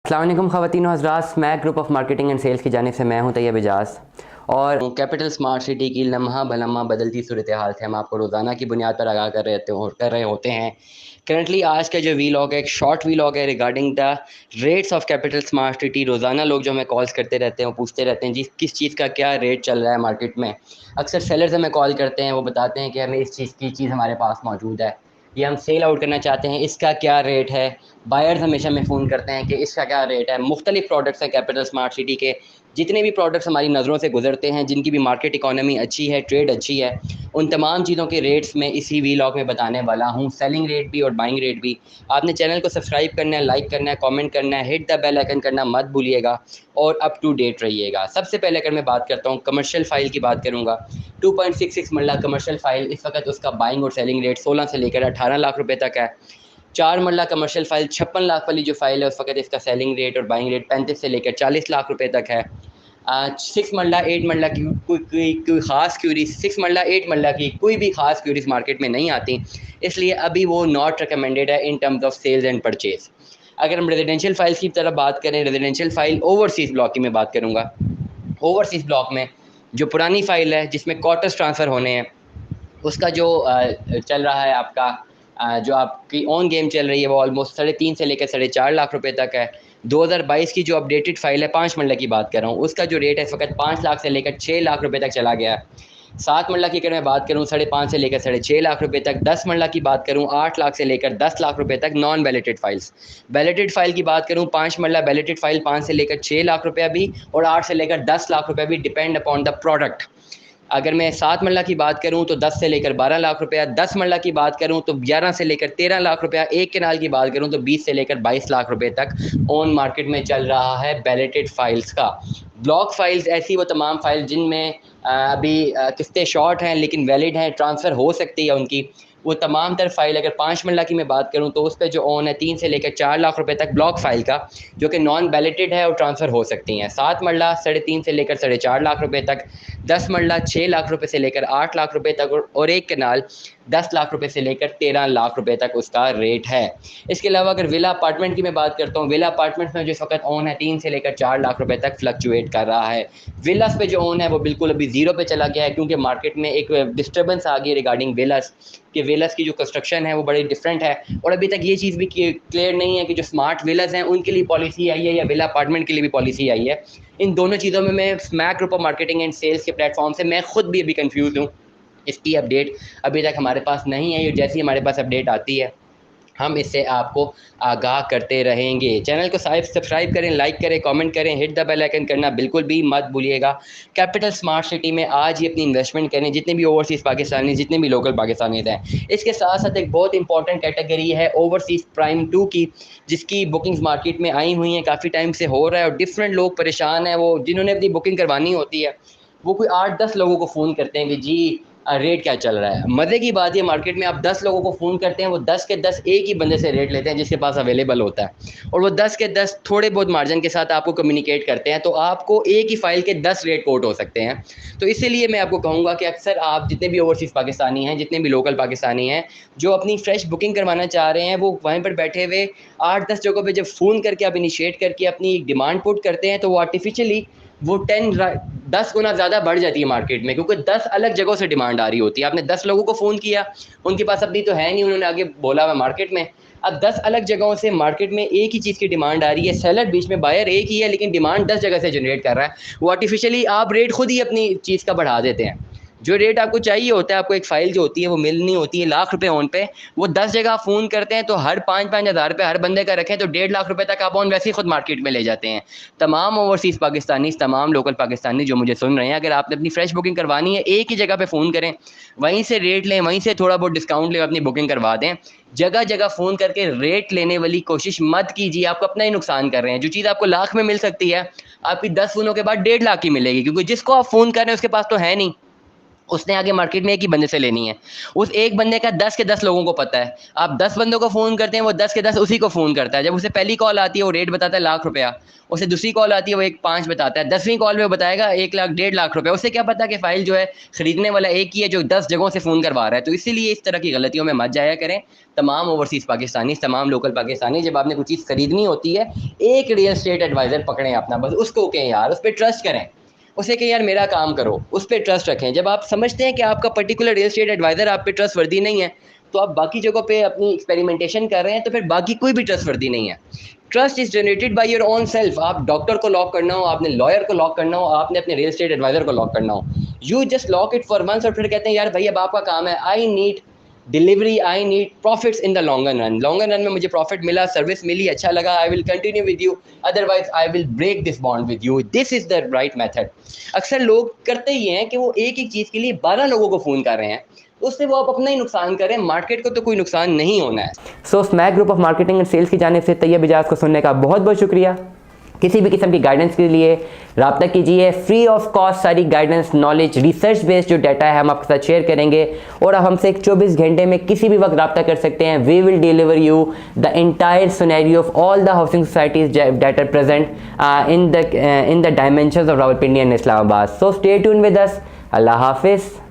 अस्सलाम वालेकुम ख़वातीन व हज़रात, Smack group of marketing and sales की जानिब से मैं हूं तैयब एजाज। और कैपिटल स्मार्ट सिटी की लम्हा बलम्हा बदलती सूरत हाल से हम आपको रोज़ाना की बुनियाद पर आगाह कर रहे होते हैं। करंटली आज का जो वीलॉग है एक शॉर्ट वीलॉग है regarding the rates of capital smart city. रोज़ाना लोग जो हमें कॉल्स करते रहते हैं वो पूछते रहते हैं जी किस चीज़ का क्या रेट चल रहा है मार्केट में। अक्सर सेलर्स हमें कॉल करते हैं, वो बताते हैं कि हमें इस चीज़ की चीज़ हमारे पास मौजूद है, ये हम सेल आउट करना चाहते हैं, इसका क्या रेट है। बायर्स हमेशा हमें फ़ोन करते हैं कि इसका क्या रेट है। मुख्तलिफ़ प्रोडक्ट्स हैं कैपिटल स्मार्ट सिटी के, जितने भी प्रोडक्ट्स हमारी नज़रों से गुजरते हैं, जिनकी भी मार्केट इकोनॉमी अच्छी है, ट्रेड अच्छी है, उन तमाम चीज़ों के रेट्स मैं इसी वीलॉग में बताने वाला हूँ, सेलिंग रेट भी और बाइंग रेट भी। आपने चैनल को सब्सक्राइब करना है, लाइक करना है, कमेंट करना है, हिट द बेल आइकन करना मत भूलिएगा और अप टू डेट रहिएगा। सबसे पहले अगर मैं बात करता हूँ कमर्शियल फ़ाइल की बात करूँगा, 2.66 मरला कमर्शियल फ़ाइल इस वक्त उसका बाइंग और सेलिंग रेट 16 से लेकर 18 लाख रुपए तक है। 4 मरला कमर्शियल फ़ाइल 56 लाख वाली जो फ़ाइल है उस वक्त इसका सेलिंग रेट और बाइंग रेट 35 से लेकर 40 लाख रुपए तक है। 6 मरला 8 मरला की कोई ख़ास क्यूरीज 6 मरला 8 मरला की कोई भी ख़ास क्यूरीज मार्केट में नहीं आती, इसलिए अभी वो नॉट रिकमेंडेड है in terms of sales and purchase. अगर हम रेजिडेंशियल फ़ाइल्स की तरफ बात करें, रेजिडेंशियल फ़ाइल ओवरसीज़ ब्लॉक की मैं बात करूँगा। ओवरसीज़ ब्लॉक में जो पुरानी फ़ाइल है जिसमें क्वार्टर्स ट्रांसफ़र होने हैं, उसका जो चल रहा है आपका जो आपकी ऑन गेम चल रही है वो ऑलमोस्ट 3.5 से लेकर 4.5 लाख रुपए तक है। 2022 की जो अपडेटेड फ़ाइल है 5 मरला की बात कर रहा हूँ, उसका जो रेट है इस वक्त 5 लाख से लेकर 6 लाख रुपए तक चला गया है। 7 मरला की अगर मैं बात करूँ 5.5 से लेकर 6.5 लाख रुपए तक। 10 मरला की बात करूँ 8 लाख से लेकर 10 लाख रुपए तक non balloted files. Balloted file की बात करूँ 5 मरला बैलेटेड फ़ाइल 5 से लेकर 6 लाख रुपया भी और 8 से लेकर 10 लाख रुपया भी, डिपेंड अपॉन द प्रोडक्ट। अगर मैं 7 मरला की बात करूँ तो 10 से लेकर 12 लाख रुपया, 10 मरला की बात करूँ तो 11 से लेकर 13 लाख रुपया, एक केनाल की बात करूँ तो 20 से लेकर 22 लाख रुपए तक ऑन मार्केट में चल रहा है बैलेटेड फ़ाइल्स का। ब्लॉक फ़ाइल्स ऐसी वो तमाम फ़ाइल जिनमें अभी किस्तें शॉर्ट हैं लेकिन वैलिड हैं, ट्रांसफ़र हो सकती है उनकी, वो तमाम तर फ़ाइल। अगर 5 मरला की मैं बात करूँ तो उस पे जो ऑन है 3 से लेकर 4 लाख रुपए तक ब्लॉक फ़ाइल का, जो कि नॉन बैलेटेड है और ट्रांसफ़र हो सकती हैं। 7 मरला 3.5 से लेकर 4.5 लाख रुपए तक, 10 मरला 6 लाख रुपए से लेकर 8 लाख रुपए तक और एक कनाल 10 लाख रुपए से लेकर 13 लाख रुपए तक उसका रेट है। इसके अलावा अगर विला अपार्टमेंट की मैं बात करता हूँ, विला अपार्टमेंट में जो इस वक्त ऑन है 3 से लेकर 4 लाख रुपए तक फ्लक्चुएट कर रहा है। विलास पे जो ऑन है वो बिल्कुल अभी ज़ीरो पे चला गया है, क्योंकि मार्केट में एक डिस्टर्बेंस आ गई रिगार्डिंग विलास कि विलास की जो कंस्ट्रक्शन है वो बड़ी डिफरेंट है, और अभी तक ये चीज़ भी क्लियर नहीं है कि जो स्मार्ट विलास हैं उनके लिए पॉलिसी आई है या विला अपार्टमेंट के लिए भी पॉलिसी आई है। इन दोनों चीज़ों में मैं smack group of marketing and sales के प्लेटफॉर्म से मैं खुद भी अभी कंफ्यूज हूँ। इसकी अपडेट अभी तक हमारे पास नहीं है, जैसे ही हमारे पास अपडेट आती है हम इससे आपको आगाह करते रहेंगे। चैनल को सब्सक्राइब करें, लाइक करें, कमेंट करें, हिट द बेल आइकन करना बिल्कुल भी मत भूलिएगा। कैपिटल स्मार्ट सिटी में आज ही अपनी इन्वेस्टमेंट करें, जितने भी ओवरसीज़ पाकिस्तानी, जितने भी लोकल पाकिस्तानीज़ हैं। इसके साथ साथ एक बहुत इंपॉर्टेंट कैटेगरी है ओवरसीज़ प्राइम 2 की, जिसकी बुकिंग्स मार्केट में आई हुई हैं, काफ़ी टाइम से हो रहा है और डिफरेंट लोग परेशान हैं। वो जिन्होंने अपनी बुकिंग करवानी होती है वो कोई 8-10 लोगों को फ़ोन करते हैं कि जी रेट क्या चल रहा है। मज़े की बात ये, मार्केट में आप 10 लोगों को फ़ोन करते हैं, वो 10 के 10 एक ही बंदे से रेट लेते हैं जिसके पास अवेलेबल होता है, और वो 10 के 10 थोड़े बहुत मार्जिन के साथ आपको कम्युनिकेट करते हैं, तो आपको एक ही फ़ाइल के 10 रेट कोट हो सकते हैं। तो इसीलिए मैं आपको कहूँगा कि अक्सर आप जितने भी ओवरसीज़ पाकिस्तानी हैं, जितने भी लोकल पाकिस्तानी हैं, जो अपनी फ्रेश बुकिंग करवाना चाह रहे हैं, वो वहीं पर बैठे हुए 8-10 जगहों पे जब फ़ोन करके आप इनिशिएट करके अपनी डिमांड पुट करते हैं, तो वो आर्टिफिशियली वो 10 गुना ज़्यादा बढ़ जाती है मार्केट में, क्योंकि 10 अलग जगहों से डिमांड आ रही होती है। आपने 10 लोगों को फ़ोन किया, उनके पास अपनी तो है नहीं, उन्होंने आगे बोला हुआ मार्केट में। अब 10 अलग जगहों से मार्केट में एक ही चीज़ की डिमांड आ रही है, सेलर बीच में, बायर एक ही है, लेकिन डिमांड 10 जगह से जनरेट कर रहा है। वो आर्टिफिशियली आप रेट खुद ही अपनी चीज़ का बढ़ा देते हैं। जो रेट आपको चाहिए होता है, आपको एक फ़ाइल जो होती है वो मिलनी होती है लाख रुपए ऑन पे, वो 10 जगह आप फ़ोन करते हैं, तो हर 5-5 हज़ार रुपये हर बंदे का रखें तो 1.5 लाख रुपए तक आप ऑन वैसे ही खुद मार्केट में ले जाते हैं। तमाम ओवरसीज़ पाकिस्तानी, तमाम लोकल पाकिस्तानी जो मुझे सुन रहे हैं, अगर आपने अपनी फ्रेश बुकिंग करवानी है, एक ही जगह पे फ़ोन करें, वहीं से रेट लें, वहीं से थोड़ा बहुत डिस्काउंट लें, अपनी बुकिंग करवा दें। जगह जगह फ़ोन करके रेट लेने वाली कोशिश मत कीजिए, आप अपना ही नुकसान कर रहे हैं। जो चीज़ आपको लाख में मिल सकती है, आपकी 10 फ़ोनों के बाद 1.5 लाख की मिलेगी, क्योंकि जिसको आप फ़ोन कर रहे हैं उसके पास तो है नहीं। उसने आगे मार्केट में एक ही बंदे से लेनी है, उस एक बंदे का 10 के 10 लोगों को पता है। आप 10 बंदों को फ़ोन करते हैं, वो 10 के 10 उसी को फ़ोन करता है। जब उसे पहली कॉल आती है वो रेट बताता है ₹1,00,000, उसे दूसरी कॉल आती है वो 1 5 बताता है, 10वीं कॉल में वो बताएगा 1 लाख ₹1.5 लाख। उसे क्या पता कि फ़ाइल जो है खरीदने वाला एक ही है जो 10 जगहों से फ़ोन करवा रहा है। तो इसीलिए इस तरह की गलतियों में मत जाया करें। तमाम ओवरसीज़ पाकिस्तानी, तमाम लोकल पाकिस्तानी, जब आपने कोई चीज़ खरीदनी होती है, एक रियल एस्टेट एडवाइज़र पकड़ें अपना, बस उसको कहें यार, उस पे ट्रस्ट करें। उसे कहें यार मेरा काम करो, उस पे ट्रस्ट रखें। जब आप समझते हैं कि आपका पर्टिकुलर रियल एस्टेट एडवाइज़र आप पे ट्रस्टवर्दी नहीं है, तो आप बाकी जगहों पे अपनी एक्सपेरिमेंटेशन कर रहे हैं, तो फिर बाकी कोई भी ट्रस्टवर्दी नहीं है। Trust is generated by your own self. आप डॉक्टर को लॉक करना हो, आपने लॉयर को लॉक करना हो, आपने अपने रियल एस्टेट एडवाइज़र को लॉक करना हो, you just lock it for once और फिर कहते हैं यार भाई अब आपका काम है, I need delivery, I need profits in the longer run. Longer run में मुझे प्रॉफिट मिला, सर्विस मिली, अच्छा लगा, I will continue with you, otherwise I will break this bond with you. This is the right method. अक्सर लोग करते ही हैं कि वो एक एक चीज़ के लिए 12 लोगों को फ़ोन कर रहे हैं, तो उससे वो आप अपना ही नुकसान करें, मार्केट को तो कोई नुकसान नहीं होना है। So Smack group of marketing and sales की जानिब से तैयब इजाज़ को सुनने का बहुत बहुत शुक्रिया। किसी भी किस्म की गाइडेंस के लिए रब्ता कीजिए, फ्री ऑफ कॉस्ट सारी गाइडेंस, नॉलेज, रिसर्च बेस्ड जो डाटा है हम आपके साथ शेयर करेंगे, और आप हमसे 24 घंटे में किसी भी वक्त रब्ता कर सकते हैं। We will deliver you the entire scenario of all the housing societies that are present in the dimensions of Rawalpindi and Islamabad. So stay tune with us. अल्लाह हाफिज़।